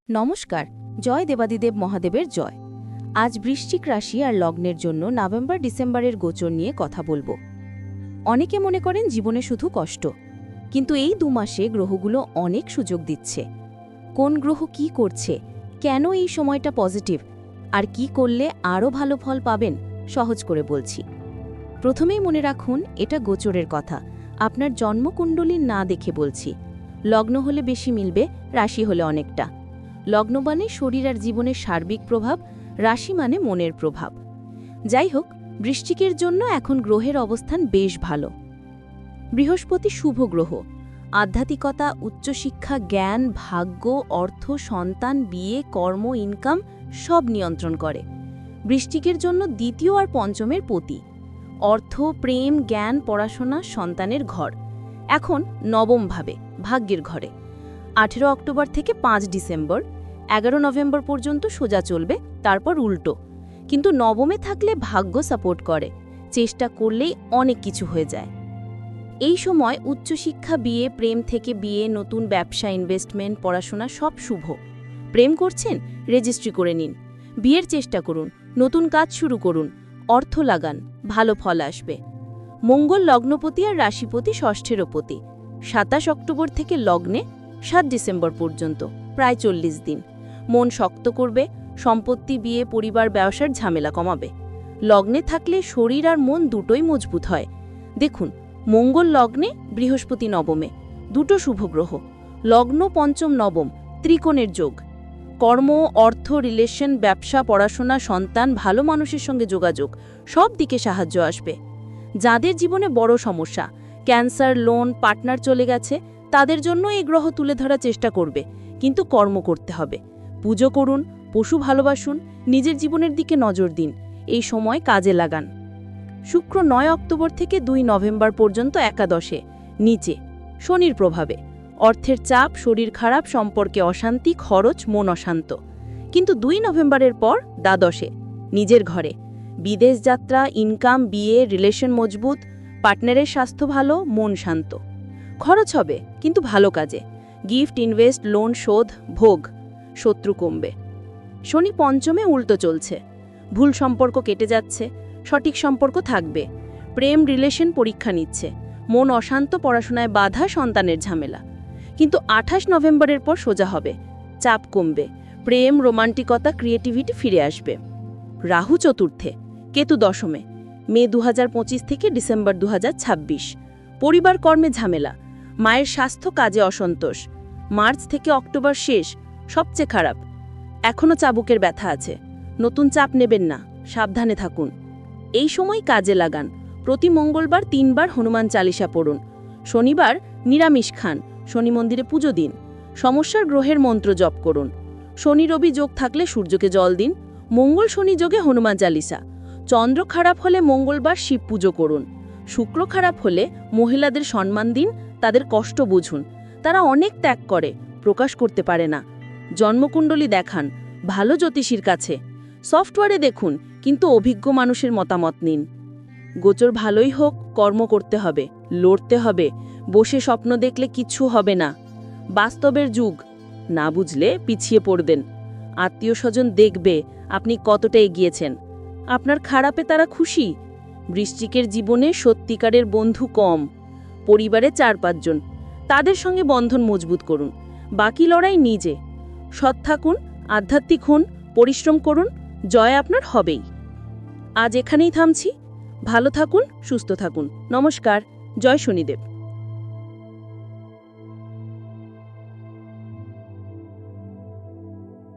নমস্কার। জয় দেবাদিদেব মহাদেবের জয়। আজ বৃশ্চিক রাশি আর লগ্নের জন্য নভেম্বর-ডিসেম্বরের গোচর নিয়ে কথা বলবো। অনেকে মনে করেন জীবনে শুধু কষ্ট, কিন্তু এই 2 মাসে গ্রহগুলো অনেক সুযোগ দিচ্ছে। কোন গ্রহ কি করছে, কেন এই সময়টা পজিটিভ, আর কি করলে আরও ভালো ফল পাবেন সহজ করে বলছি। প্রথমেই মনে রাখুন, এটা গোচরের কথা, আপনার জন্মকুণ্ডলী না দেখে বলছি। লগ্ন হলে বেশি মিলবে, রাশি হলে অনেকটা। লগ্ন মানে শরীর আর জীবনের সার্বিক প্রভাব, রাশি মানে মনের প্রভাব। যাই হোক, বৃশ্চিকের জন্য এখন গ্রহের অবস্থান বেশ ভালো। বৃহস্পতি শুভ গ্রহ, আধ্যাত্মিকতা, উচ্চশিক্ষা, জ্ঞান, ভাগ্য, অর্থ, সন্তান, বিয়ে, কর্ম, ইনকাম সব নিয়ন্ত্রণ করে। বৃশ্চিকের জন্য দ্বিতীয় আর পঞ্চমের পতি, অর্থ, প্রেম, জ্ঞান, পড়াশোনা, সন্তানের ঘর। এখন নবম ভাবে, ভাগ্যের ঘরে। 18 অক্টোবর থেকে 5 ডিসেম্বর, 11 নভেম্বর পর্যন্ত সোজা চলবে, তারপর উল্টো। কিন্তু নবমে থাকলে ভাগ্য সাপোর্ট করে, চেষ্টা করলেই অনেক কিছু হয়ে যায়। এই সময় উচ্চশিক্ষা, বিয়ে, প্রেম থেকে বিয়ে, নতুন ব্যবসা, ইনভেস্টমেন্ট, পড়াশোনা সব শুভ। প্রেম করছেন, রেজিস্ট্রি করে নিন। বিয়ের চেষ্টা করুন, নতুন কাজ শুরু করুন, অর্থ লাগান, ভালো ফল আসবে। মঙ্গল লগ্নপতি আর রাশিপতি ষষ্ঠের পতি। 27 অক্টোবর থেকে লগ্নে, 7 ডিসেম্বর পর্যন্ত, প্রায় 40 দিন। মন শক্ত করবে, সম্পত্তি, বিয়ে, পরিবার, ব্যবসার ঝামেলা কমাবে। লগ্নে থাকলে শরীর আর মন দুটোই মজবুত হয়। দেখুন, মঙ্গল লগ্নে, বৃহস্পতি নবমে, দুটো শুভ গ্রহ। লগ্ন পঞ্চম নবম, ত্রিকোণের যোগ। কর্ম, অর্থ, রিলেশন, ব্যবসা, পড়াশোনা, সন্তান, ভালো মানুষের সঙ্গে যোগাযোগ, সব দিকে সাহায্য আসবে। যাদের জীবনে বড় সমস্যা, ক্যান্সার, লোন, পার্টনার চলে গেছে, তাদের জন্য এই গ্রহ তুলে ধরার চেষ্টা করবে, কিন্তু কর্ম করতে হবে। পুজো করুন, পশু ভালোবাসুন, নিজের জীবনের দিকে নজর দিন, এই সময় কাজে লাগান। শুক্র 9 অক্টোবর থেকে 2 নভেম্বর পর্যন্ত একাদশে, নিচে, শনির প্রভাবে। অর্থের চাপ, শরীর খারাপ, সম্পর্কে অশান্তি, খরচ, মন অশান্ত। কিন্তু 2 নভেম্বরের পর দ্বাদশে, নিজের ঘরে। বিদেশ যাত্রা, ইনকাম, বিয়ে, রিলেশন মজবুত, পার্টনারের স্বাস্থ্য ভালো, মন শান্ত। খরচ হবে, কিন্তু ভালো কাজে। গিফট, ইনভেস্ট, লোন শোধ, ভোগ। শত্রু কমবে। শনি পঞ্চমে উল্টো চলছে, ভুল সম্পর্ক কেটে যাচ্ছে, সঠিক সম্পর্ক থাকবে। প্রেম, রিলেশন পরীক্ষা নিচ্ছে, মন অশান্ত, পড়াশোনায় বাধা, সন্তানের ঝামেলা। কিন্তু 28 নভেম্বরের পর সোজা হবে, চাপ কমবে, প্রেম, রোমান্টিকতা, ক্রিয়েটিভিটি ফিরে আসবে। রাহু চতুর্থে, কেতু দশমে, মে 2025 থেকে ডিসেম্বর 2026। পরিবার, কর্মে ঝামেলা, মায়ের স্বাস্থ্য, কাজে অসন্তোষ। মার্চ থেকে অক্টোবর শেষ, সবচেয়ে খারাপ। এখনও চাবুকের ব্যথা আছে, নতুন চাপ নেবেন না, সাবধানে থাকুন। এই সময় কাজে লাগান। প্রতি মঙ্গলবার 3 বার হনুমান চালিসা পড়ুন। শনিবার নিরামিষ খান, শনি মন্দিরে পুজো দিন। সমস্যার গ্রহের মন্ত্র জপ করুন। শনি রবি যোগ থাকলে সূর্যকে জল দিন। মঙ্গল শনি যোগে হনুমান চালিসা। চন্দ্র খারাপ হলে মঙ্গলবার শিব পুজো করুন। শুক্র খারাপ হলে মহিলাদের সম্মান দিন, তাদের কষ্ট বুঝুন। তারা অনেক ত্যাগ করে, প্রকাশ করতে পারে না। জন্মকুণ্ডলী দেখান, ভালো জ্যোতিষীর কাছে। সফটওয়্যারে দেখুন, কিন্তু অভিজ্ঞ মানুষের মতামত নিন। গোচর ভালোই হোক, কর্ম করতে হবে, লড়তে হবে। বসে স্বপ্ন দেখলে কিচ্ছু হবে না। বাস্তবের যুগ, না বুঝলে পিছিয়ে পড়বেন। আত্মীয় স্বজন দেখবে আপনি কতটা এগিয়েছেন। আপনার খারাপে তারা খুশি। বৃশ্চিকের জীবনে সত্যিকারের বন্ধু কম, পরিবারে 4-5 জন। তাদের সঙ্গে বন্ধন মজবুত করুন, বাকি লড়াই নিজে। সৎ থাকুন, আধ্যাত্মিক হন, পরিশ্রম করুন, জয় আপনার হবেই। আজ এখানেই থামছি। ভালো থাকুন, সুস্থ থাকুন। নমস্কার। জয় শনিদেব।